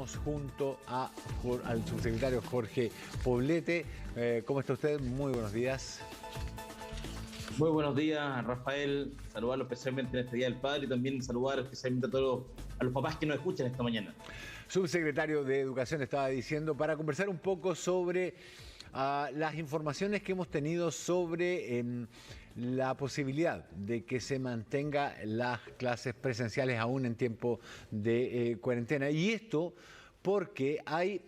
Junto al subsecretario Jorge Poblete. ¿Cómo está usted? Muy buenos días. Muy buenos días, Rafael. Saludarlo especialmente en este Día del Padre y también saludar especialmente a los papás que nos escuchan esta mañana. Subsecretario de Educación estaba diciendo para conversar un poco sobre las informaciones que hemos tenido sobre la posibilidad de que se mantenga las clases presenciales aún en tiempo de cuarentena. Y esto porque hay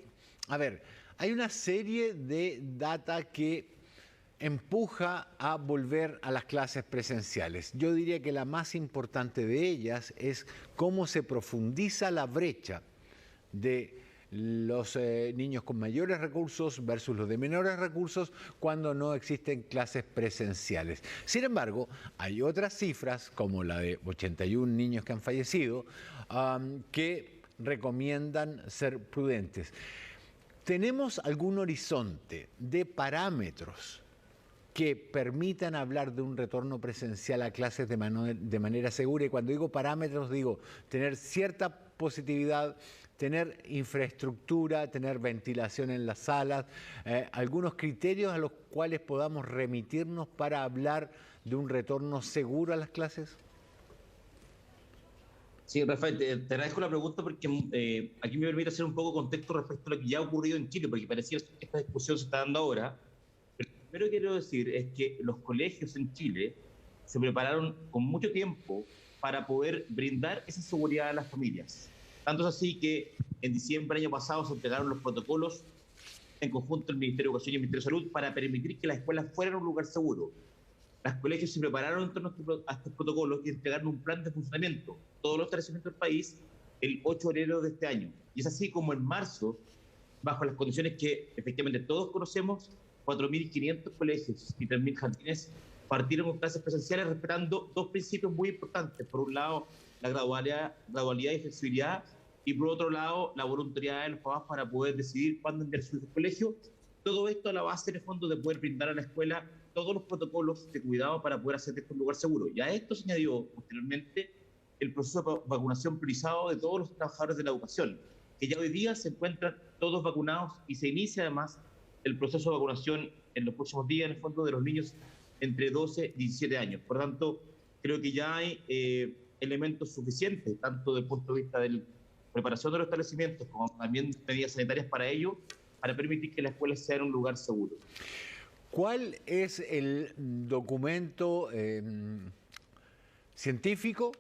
una serie de data que empuja a volver a las clases presenciales. Yo diría que la más importante de ellas es cómo se profundiza la brecha de los niños con mayores recursos versus los de menores recursos cuando no existen clases presenciales. Sin embargo, hay otras cifras, como la de 81 niños que han fallecido, que recomiendan ser prudentes. ¿Tenemos algún horizonte de parámetros que permitan hablar de un retorno presencial a clases de manera segura? Y cuando digo parámetros, digo tener cierta positividad, tener infraestructura, tener ventilación en las salas, algunos criterios a los cuales podamos remitirnos para hablar de un retorno seguro a las clases. Sí, Rafael, te agradezco la pregunta porque aquí me permite hacer un poco de contexto respecto a lo que ya ha ocurrido en Chile, porque parecía que esta discusión se está dando ahora. Pero lo primero que quiero decir es que los colegios en Chile se prepararon con mucho tiempo para poder brindar esa seguridad a las familias. Tanto es así que en diciembre del año pasado se entregaron los protocolos en conjunto el Ministerio de Educación y el Ministerio de Salud para permitir que las escuelas fueran un lugar seguro. Los colegios se prepararon en torno a estos protocolos y entregaron un plan de funcionamiento, todos los establecimientos del país, el 8 de enero de este año. Y es así como en marzo, bajo las condiciones que efectivamente todos conocemos, 4.500 colegios y 3.000 jardines partieron con clases presenciales respetando dos principios muy importantes. Por un lado, la gradualidad y flexibilidad, y por otro lado, la voluntariedad de los papás para poder decidir cuándo enviar sus hijos al colegio. Todo esto a la base, en el fondo, de poder brindar a la escuela todos los protocolos de cuidado para poder hacer de esto un lugar seguro. Y a esto se añadió posteriormente el proceso de vacunación priorizado de todos los trabajadores de la educación, que ya hoy día se encuentran todos vacunados y se inicia además el proceso de vacunación en los próximos días, en el fondo, de los niños entre 12 y 17 años. Por lo tanto, creo que ya hay elementos suficientes, tanto desde el punto de vista de la preparación de los establecimientos como también medidas sanitarias para ello, para permitir que la escuela sea un lugar seguro. ¿Cuál es el documento científico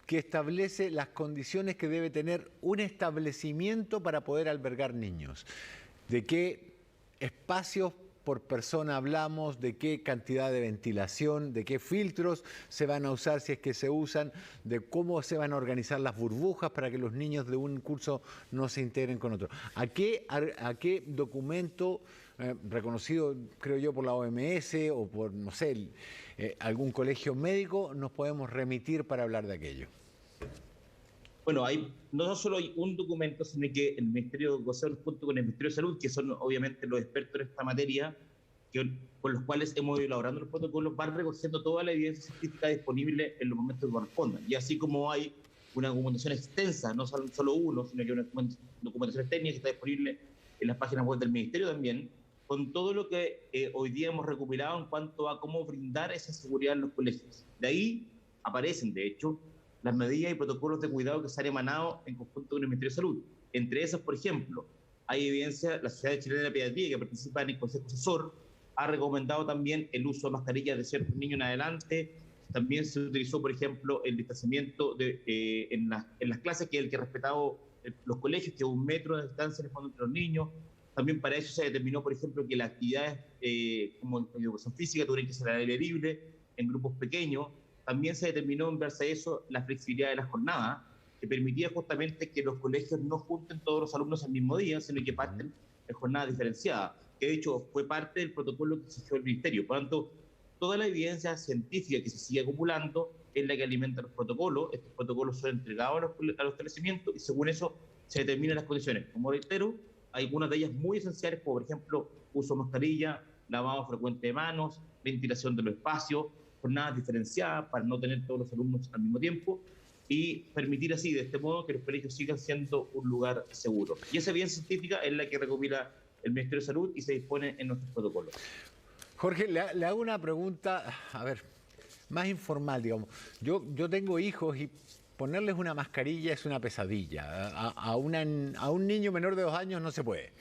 que establece las condiciones que debe tener un establecimiento para poder albergar niños? ¿De qué espacios por persona hablamos? ¿De qué cantidad de ventilación? ¿De qué filtros se van a usar si es que se usan? ¿De cómo se van a organizar las burbujas para que los niños de un curso no se integren con otro? ¿A qué documento reconocido, creo yo, por la OMS o por, no sé, algún colegio médico nos podemos remitir para hablar de aquello? Bueno, no solo hay un documento, sino que el Ministerio de Educación junto con el Ministerio de Salud, que son obviamente los expertos en esta materia, con los cuales hemos ido elaborando los protocolos, van recogiendo toda la evidencia científica disponible en los momentos que correspondan. Y así como hay una documentación extensa, no solo uno, sino que una documentación técnica que está disponible en las páginas web del Ministerio también, con todo lo que hoy día hemos recopilado en cuanto a cómo brindar esa seguridad en los colegios. De ahí aparecen, de hecho, las medidas y protocolos de cuidado que se han emanado en conjunto con el Ministerio de Salud. Entre esas, por ejemplo, hay evidencia, la Sociedad Chilena de Pediatría, que participa en el Consejo Asesor, ha recomendado también el uso de mascarillas de ciertos niños en adelante. También se utilizó, por ejemplo, el distanciamiento en las clases, que es el que ha respetado los colegios, que es 1 metro de distancia en el fondo entre los niños. También para eso se determinó, por ejemplo, que las actividades como educación física tuvieran que ser al aire libre, en grupos pequeños. También se determinó en base a eso la flexibilidad de la jornada, que permitía justamente que los colegios no junten todos los alumnos el mismo día, sino que parten en jornadas diferenciadas, que de hecho fue parte del protocolo que exigió el Ministerio. Por lo tanto, toda la evidencia científica que se sigue acumulando es la que alimenta los protocolos. Estos protocolos son entregados a los establecimientos y según eso se determinan las condiciones. Como reitero, hay algunas de ellas muy esenciales, como por ejemplo uso de mascarilla, lavado frecuente de manos, ventilación de los espacios, jornadas diferenciadas para no tener todos los alumnos al mismo tiempo. y permitir así, de este modo, que los colegios sigan siendo un lugar seguro. Y esa evidencia científica es la que recopila el Ministerio de Salud y se dispone en nuestros protocolos. Jorge, le hago una pregunta, a ver, más informal, digamos. Yo tengo hijos y ponerles una mascarilla es una pesadilla. A un niño menor de 2 años no se puede.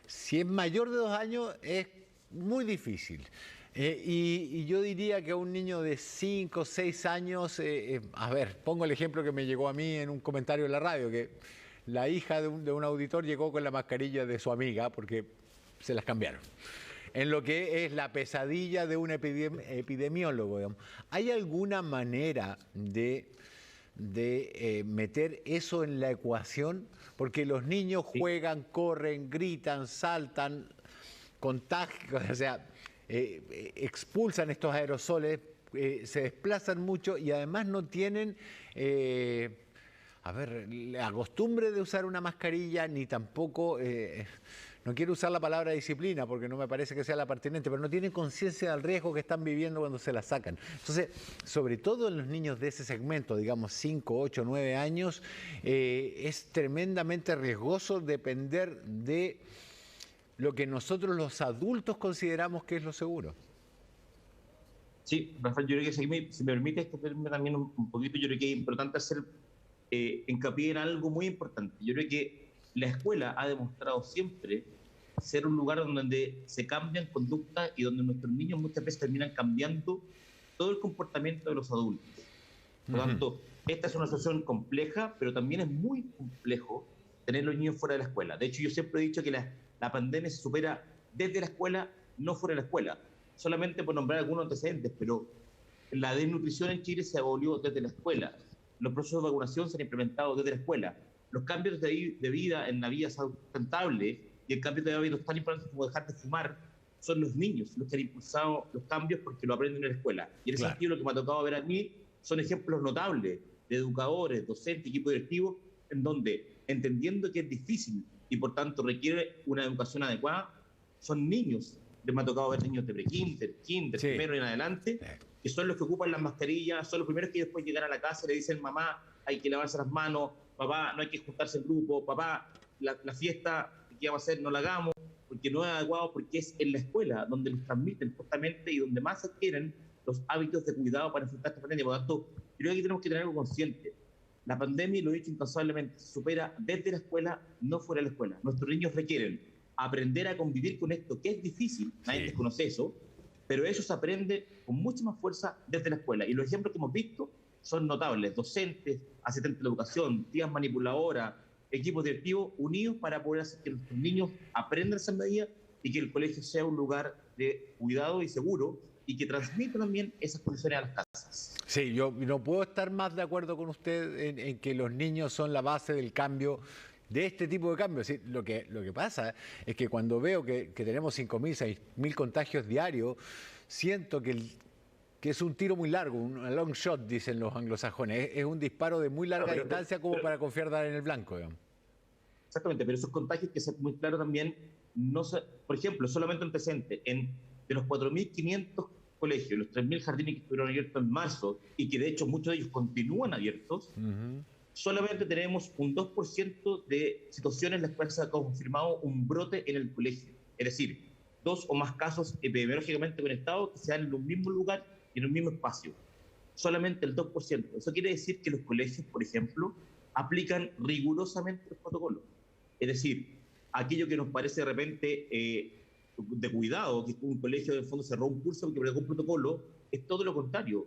Si es mayor de 2 años es muy difícil. Y yo diría que a un niño de 5 o 6 años, a ver, pongo el ejemplo que me llegó a mí en un comentario en la radio, que la hija de un auditor llegó con la mascarilla de su amiga porque se las cambiaron. En lo que es la pesadilla de un epidemiólogo, digamos. ¿Hay alguna manera de meter eso en la ecuación? Porque los niños juegan, corren, gritan, saltan, contagian, o sea, expulsan estos aerosoles, se desplazan mucho y además no tienen, la costumbre de usar una mascarilla, ni tampoco, no quiero usar la palabra disciplina porque no me parece que sea la pertinente, pero no tienen conciencia del riesgo que están viviendo cuando se la sacan. Entonces, sobre todo en los niños de ese segmento, digamos 5, 8, 9 años, es tremendamente riesgoso depender de lo que nosotros los adultos consideramos que es lo seguro. Sí, Rafael, yo creo que si me permite extenderme también un poquito, yo creo que es importante hacer hincapié en algo muy importante. Yo creo que la escuela ha demostrado siempre ser un lugar donde se cambian conductas y donde nuestros niños muchas veces terminan cambiando todo el comportamiento de los adultos. Por lo tanto, esta es una situación compleja, pero también es muy complejo tener los niños fuera de la escuela. De hecho, yo siempre he dicho que la pandemia se supera desde la escuela, no fuera de la escuela. Solamente por nombrar algunos antecedentes, pero la desnutrición en Chile se abolió desde la escuela. Los procesos de vacunación se han implementado desde la escuela. Los cambios de vida en la vida sustentable y el cambio de hábitos tan importantes como dejar de fumar son los niños los que han impulsado los cambios porque lo aprenden en la escuela. Y en ese sentido lo que me ha tocado ver a mí son ejemplos notables de educadores, docentes, equipo directivo, en donde, entendiendo que es difícil y por tanto requiere una educación adecuada, son niños, me ha tocado ver niños de kinder, primero en adelante, que son los que ocupan las mascarillas, son los primeros que después llegan a la casa y le dicen: mamá, hay que lavarse las manos, papá, no hay que juntarse en grupo, papá, la fiesta que vamos a hacer no la hagamos, porque no es adecuado, porque es en la escuela donde los transmiten justamente y donde más adquieren los hábitos de cuidado para enfrentar esta pandemia. Por lo tanto, creo que tenemos que tener algo consciente. La pandemia, lo he dicho incansablemente, se supera desde la escuela, no fuera de la escuela. Nuestros niños requieren aprender a convivir con esto, que es difícil, nadie desconoce eso, pero eso se aprende con mucha más fuerza desde la escuela. Y los ejemplos que hemos visto son notables: docentes, asistentes de educación, tías manipuladoras, equipos directivos unidos para poder hacer que nuestros niños aprendan esas medidas y que el colegio sea un lugar de cuidado y seguro y que transmita también esas condiciones a las casas. Sí, yo no puedo estar más de acuerdo con usted en que los niños son la base del cambio, de este tipo de cambios. Sí, lo que pasa es que cuando veo que tenemos 5.000, 6.000 contagios diarios, siento que es un tiro muy largo, un long shot, dicen los anglosajones. Es un disparo de muy larga distancia como para confiar dar en el blanco, digamos. Exactamente, pero esos contagios, que ser muy claro también, por ejemplo, solamente un antecedente, de los 4.500 colegios, los 3.000 jardines que estuvieron abiertos en marzo y que de hecho muchos de ellos continúan abiertos, solamente tenemos un 2% de situaciones en las cuales se ha confirmado un brote en el colegio. Es decir, 2 o más casos epidemiológicamente conectados que se dan en un mismo lugar y en un mismo espacio. Solamente el 2%. Eso quiere decir que los colegios, por ejemplo, aplican rigurosamente los protocolos. Es decir, aquello que nos parece de repente de cuidado, que un colegio de fondo cerró un curso porque aplicó un protocolo, es todo lo contrario.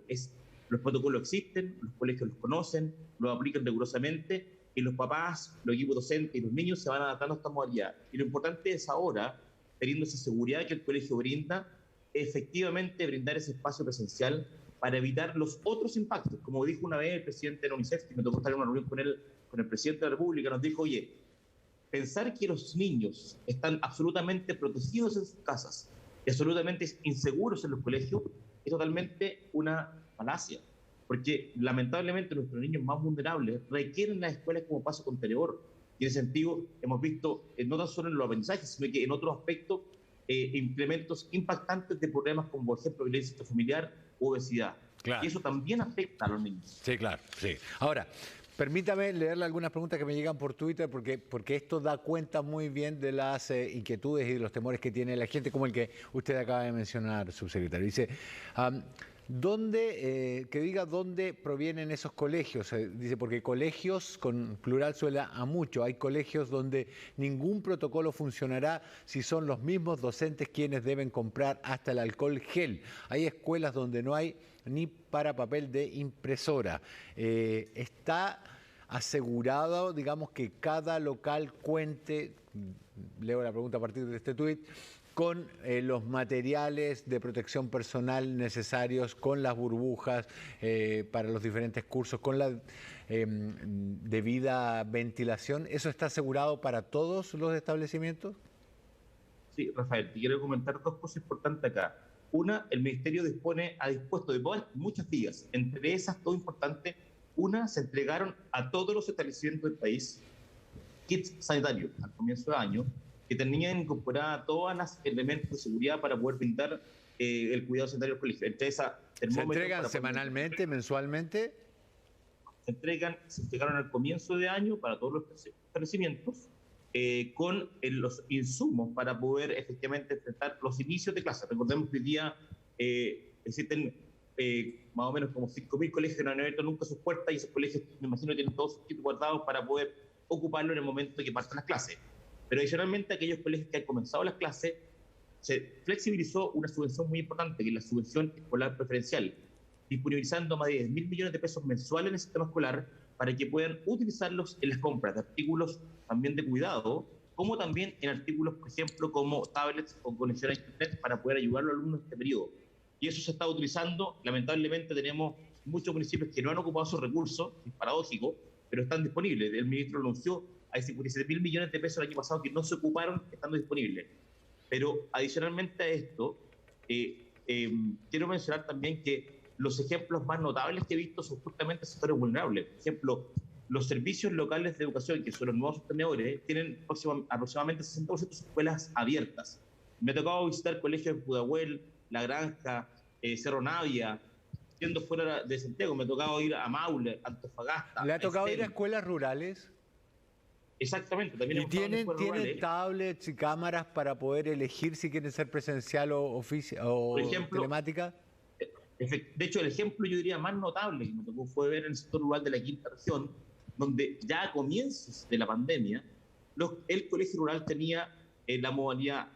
Los protocolos existen, los colegios los conocen, los aplican rigurosamente y los papás, los equipos docentes y los niños se van adaptando a esta modalidad. Y lo importante es ahora, teniendo esa seguridad que el colegio brinda, efectivamente brindar ese espacio presencial para evitar los otros impactos. Como dijo una vez el presidente de la UNICEF, que me tocó estar en una reunión con él, con el presidente de la República, nos dijo: oye, pensar que los niños están absolutamente protegidos en sus casas y absolutamente inseguros en los colegios es totalmente una falacia, porque lamentablemente nuestros niños más vulnerables requieren las escuelas como paso contenedor. Y en ese sentido hemos visto, no tan solo en los aprendizajes, sino que en otros aspectos, incrementos impactantes de problemas como, por ejemplo, violencia familiar u obesidad. Claro. Y eso también afecta a los niños. Sí, claro, sí. Ahora, permítame leerle algunas preguntas que me llegan por Twitter, porque esto da cuenta muy bien de las inquietudes y de los temores que tiene la gente, como el que usted acaba de mencionar, subsecretario. Dice, que diga dónde provienen esos colegios. Dice, porque colegios, con plural suena a mucho, hay colegios donde ningún protocolo funcionará si son los mismos docentes quienes deben comprar hasta el alcohol gel. Hay escuelas donde no hay ni para papel de impresora. Está asegurado, digamos, que cada local cuente, leo la pregunta a partir de este tuit, con los materiales de protección personal necesarios, con las burbujas para los diferentes cursos, con la debida ventilación. ¿Eso está asegurado para todos los establecimientos? Sí, Rafael, te quiero comentar dos cosas importantes acá. Una, el Ministerio ha dispuesto de muchas vías, entre esas, todo importante, una, se entregaron a todos los establecimientos del país kits sanitarios al comienzo de año, que tenían incorporada todos los elementos de seguridad para poder brindar el cuidado sanitario del colegio. Entre esas, ¿Se entregan semanalmente, mensualmente? Se entregaron al comienzo de año para todos los establecimientos, con los insumos para poder efectivamente enfrentar los inicios de clase. Recordemos que hoy día existen más o menos como 5.000 colegios que no han abierto nunca sus puertas, y esos colegios, me imagino, tienen todos sus kits guardados para poder ocuparlo en el momento que partan las clases. Pero adicionalmente, aquellos colegios que han comenzado las clases, se flexibilizó una subvención muy importante, que es la subvención escolar preferencial, disponibilizando más de 10.000 millones de pesos mensuales en el sistema escolar para que puedan utilizarlos en las compras de artículos también de cuidado, como también en artículos, por ejemplo, como tablets o conexión a internet, para poder ayudar a los alumnos en este periodo. Y eso se está utilizando. Lamentablemente tenemos muchos municipios que no han ocupado esos recursos, es paradójico, pero están disponibles. El ministro anunció, hay 57.000 millones de pesos el año pasado que no se ocuparon, estando disponibles. Pero adicionalmente a esto, quiero mencionar también que los ejemplos más notables que he visto son justamente sectores vulnerables. Por ejemplo, los servicios locales de educación, que son los nuevos sostenedores, tienen aproximadamente 60% de escuelas abiertas. Me ha tocado visitar colegios en Pudahuel, La Granja, Cerro Navia, siendo fuera de Santiago. Me ha tocado ir a Maule, Antofagasta. ¿Le ha tocado ir a escuelas rurales? Exactamente. También ¿Y tienen tablets y cámaras para poder elegir si quieren ser presencial o por ejemplo, telemática? De hecho, el ejemplo, yo diría, más notable que me tocó fue ver en el sector rural de la quinta región, donde ya a comienzos de la pandemia, el colegio rural tenía la modalidad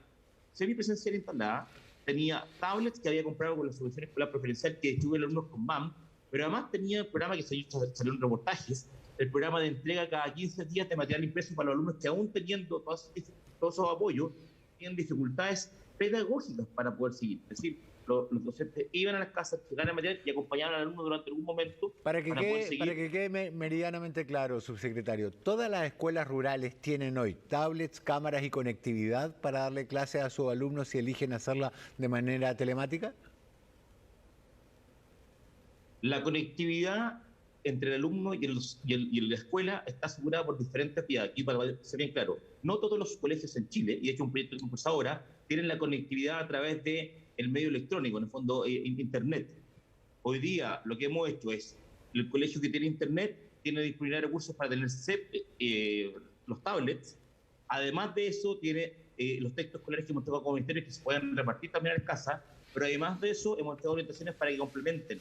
semipresencial instalada, tenía tablets que había comprado con la subvención escolar preferencial que tuve alumnos con MAM, pero además tenía el programa que salió en reportajes, el programa de entrega cada 15 días de material impreso para los alumnos que, aún teniendo todos esos apoyos, tienen dificultades pedagógicas para poder seguir. Es decir, los docentes iban a las casas, entregaban el material y acompañaban al alumno durante algún momento. Para que quede meridianamente claro, subsecretario, ¿todas las escuelas rurales tienen hoy tablets, cámaras y conectividad para darle clases a sus alumnos si eligen hacerla de manera telemática? La conectividad entre el alumno y la escuela está asegurada por diferentes vías. Aquí, para ser bien claro, no todos los colegios en Chile, y de hecho un proyecto que impulsa ahora, tienen la conectividad a través del medio electrónico, en el fondo internet. Hoy día lo que hemos hecho es, el colegio que tiene internet tiene disponibilidad de recursos para tener los tablets. Además de eso, tiene los textos escolares que hemos tocado como ministerio, que se pueden repartir también en casa, pero además de eso hemos tenido orientaciones para que complementen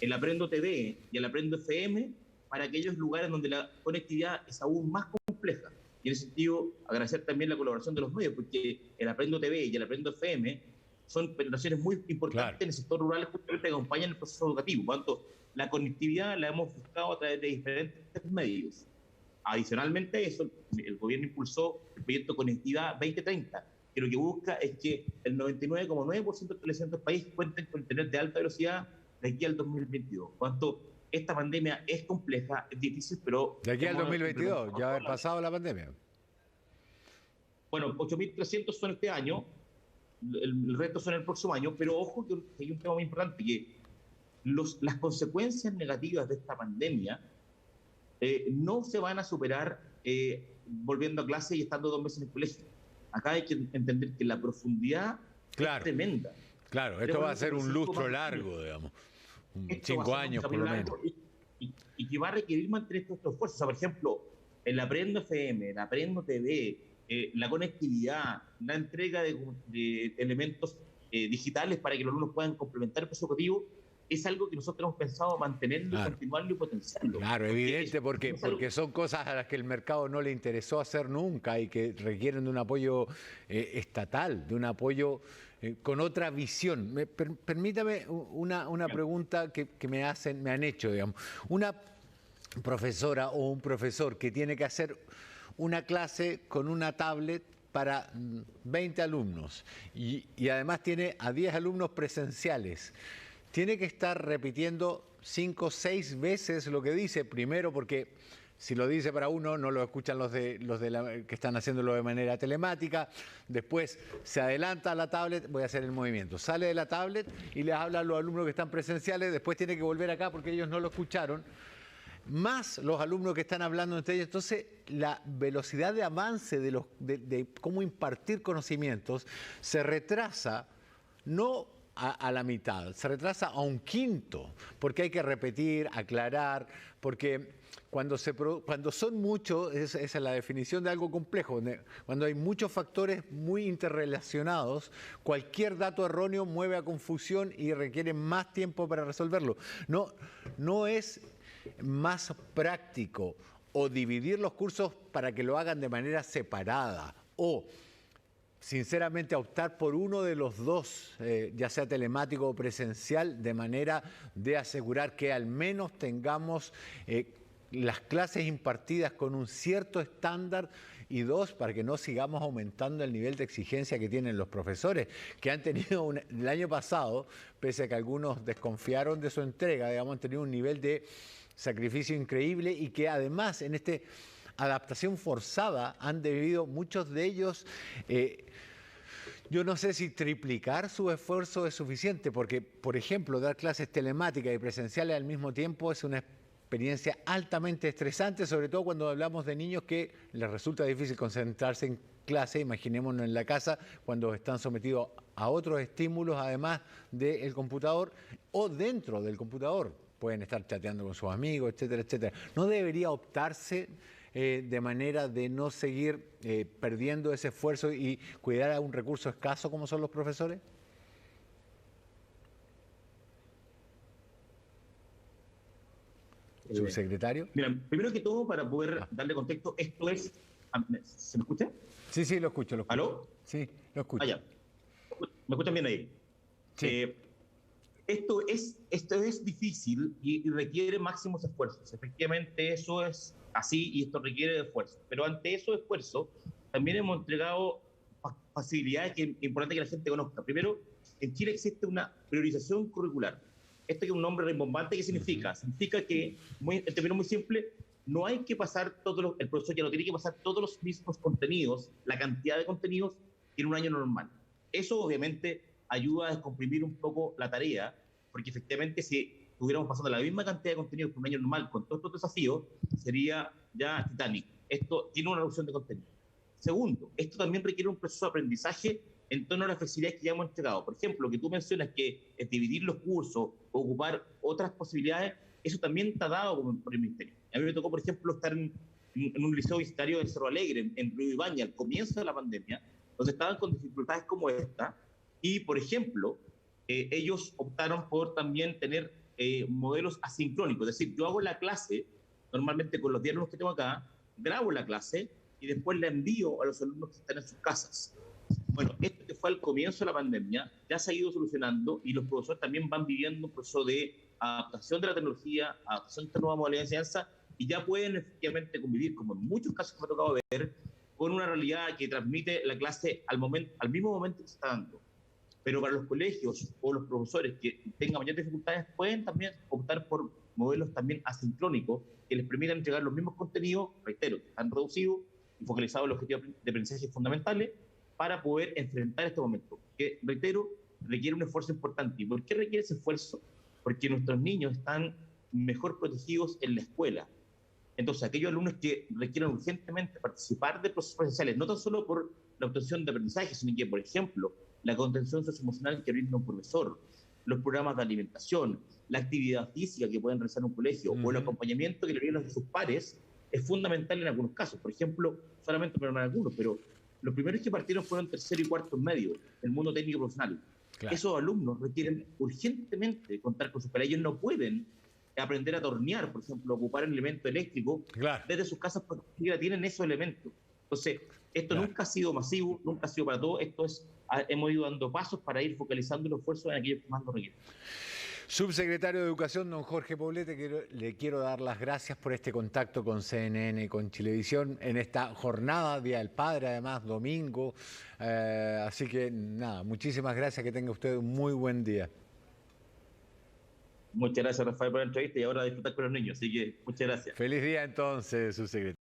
el Aprendo TV y el Aprendo FM para aquellos lugares donde la conectividad es aún más compleja. Y en ese sentido, agradecer también la colaboración de los medios, porque el Aprendo TV y el Aprendo FM son penetraciones muy importantes en el sector rural, justamente que acompañan el proceso educativo. Por lo tanto, la conectividad la hemos buscado a través de diferentes medios. Adicionalmente a eso, el gobierno impulsó el proyecto Conectividad 2030, que lo que busca es que el 99,9% de los establecimientos del país cuenten con internet de alta velocidad de aquí al 2022. Por lo tanto, esta pandemia es compleja, es difícil, pero... De aquí al 2022, ya haber pasado la pandemia. Bueno, 8.300 son este año, el resto son el próximo año, pero ojo que hay un tema muy importante, que las consecuencias negativas de esta pandemia no se van a superar volviendo a clase y estando 2 meses en el colegio. acá hay que entender que la profundidad Claro, es tremenda. claro, esto va a ser un lustro largo, digamos, Esto va a 5 ser un años por camino lo menos. largo y que va a requerir mantener estos esfuerzos. O sea, por ejemplo, el Aprendo FM, el Aprendo TV, la conectividad, la entrega de elementos digitales para que los alumnos puedan complementar el proceso educativo, es algo que nosotros hemos pensado mantenerlo, Claro. continuarlo y potenciarlo. Claro, evidente, porque son cosas a las que el mercado no le interesó hacer nunca y que requieren de un apoyo estatal, de un apoyo con otra visión. Permítame una pregunta que me han hecho, digamos. Una profesora o un profesor que tiene que hacer una clase con una tablet para 20 alumnos y además tiene a 10 alumnos presenciales. Tiene que estar repitiendo 5 o 6 veces lo que dice, primero porque si lo dice para uno no lo escuchan que están haciéndolo de manera telemática, después se adelanta a la tablet, voy a hacer el movimiento, sale de la tablet y les habla a los alumnos que están presenciales, después tiene que volver acá porque ellos no lo escucharon, más los alumnos que están hablando entre ellos. Entonces, la velocidad de avance de cómo impartir conocimientos se retrasa, no a la mitad, se retrasa a un quinto, porque hay que repetir, aclarar, porque cuando son muchos, esa es la definición de algo complejo, cuando hay muchos factores muy interrelacionados, cualquier dato erróneo mueve a confusión y requiere más tiempo para resolverlo. No es más práctico o dividir los cursos para que lo hagan de manera separada o sinceramente optar por uno de los dos, ya sea telemático o presencial, de manera de asegurar que al menos tengamos las clases impartidas con un cierto estándar y dos, para que no sigamos aumentando el nivel de exigencia que tienen los profesores, que han tenido el año pasado, pese a que algunos desconfiaron de su entrega, digamos, han tenido un nivel de sacrificio increíble y que además en esta adaptación forzada han debido muchos de ellos, yo no sé si triplicar su esfuerzo es suficiente, porque, por ejemplo, dar clases telemáticas y presenciales al mismo tiempo es una experiencia altamente estresante, sobre todo cuando hablamos de niños que les resulta difícil concentrarse en clase, imaginémonos en la casa, cuando están sometidos a otros estímulos, además del computador o dentro del computador. Pueden estar chateando con sus amigos, etcétera, etcétera. ¿No debería optarse de manera de no seguir perdiendo ese esfuerzo y cuidar a un recurso escaso como son los profesores? ¿Subsecretario? Mira, primero que todo, para poder darle contexto, esto es... ¿Se me escucha? Sí, lo escucho. ¿Aló? Sí, lo escucho. Ya. ¿Me escuchan bien ahí? Sí. Esto es difícil y requiere máximos esfuerzos. Efectivamente, eso es así y esto requiere de esfuerzo. Pero ante esos esfuerzos, también hemos entregado facilidades que es importante que la gente conozca. Primero, en Chile existe una priorización curricular. Esto que es un nombre rimbombante, ¿qué significa? Significa que, en términos muy simples, no hay que pasar el profesor ya no tiene que pasar todos los mismos contenidos, la cantidad de contenidos en un año normal. Eso obviamente ayuda a descomprimir un poco la tarea, porque efectivamente si estuviéramos pasando la misma cantidad de contenidos que un año normal con todos estos desafíos, sería ya titánico. Esto tiene una reducción de contenido. Segundo, esto también requiere un proceso de aprendizaje en torno a las flexibilidades que ya hemos entregado. Por ejemplo, que tú mencionas que es dividir los cursos o ocupar otras posibilidades, eso también está dado por el Ministerio. A mí me tocó, por ejemplo, estar en un liceo universitario en Cerro Alegre, en Río Ibaña, al comienzo de la pandemia, donde estaban con dificultades como esta, y, por ejemplo, ellos optaron por también tener modelos asincrónicos, es decir, yo hago la clase, normalmente con los 10 alumnos que tengo acá, grabo la clase y después la envío a los alumnos que están en sus casas. Bueno, esto que fue al comienzo de la pandemia ya se ha ido solucionando y los profesores también van viviendo un proceso de adaptación de la tecnología, adaptación de esta nueva modalidad de enseñanza y ya pueden efectivamente convivir, como en muchos casos que me ha tocado ver, con una realidad que transmite la clase al mismo momento que se está dando. Pero para los colegios o los profesores que tengan mayores dificultades pueden también optar por modelos también asincrónicos que les permitan entregar los mismos contenidos, reitero, tan reducidos y focalizados en los objetivos de aprendizaje fundamentales para poder enfrentar este momento, que, reitero, requiere un esfuerzo importante. ¿Y por qué requiere ese esfuerzo? Porque nuestros niños están mejor protegidos en la escuela. Entonces, aquellos alumnos que requieren urgentemente participar de procesos presenciales, no tan solo por la obtención de aprendizaje, sino que, por ejemplo, la contención socioemocional que brinda un profesor, los programas de alimentación, la actividad física que pueden realizar en un colegio o el acompañamiento que le brindan a sus pares, es fundamental en algunos casos. Por ejemplo, solamente para algunos, pero los primeros que partieron fueron tercero y cuarto en medio, el mundo técnico profesional. Claro. Esos alumnos requieren urgentemente contar con sus pares. Ellos no pueden aprender a tornear, por ejemplo, ocupar un elemento eléctrico desde sus casas porque ya tienen esos elementos. Entonces, esto nunca ha sido masivo, nunca ha sido para todos. Hemos ido dando pasos para ir focalizando los esfuerzos en aquellos que más lo requieren. Subsecretario de Educación, don Jorge Poblete, le quiero dar las gracias por este contacto con CNN y con Chilevisión en esta jornada, Día del Padre, además, domingo. Así que, nada, muchísimas gracias, que tenga usted un muy buen día. Muchas gracias, Rafael, por la entrevista y ahora a disfrutar con los niños. Así que, muchas gracias. Feliz día entonces, subsecretario.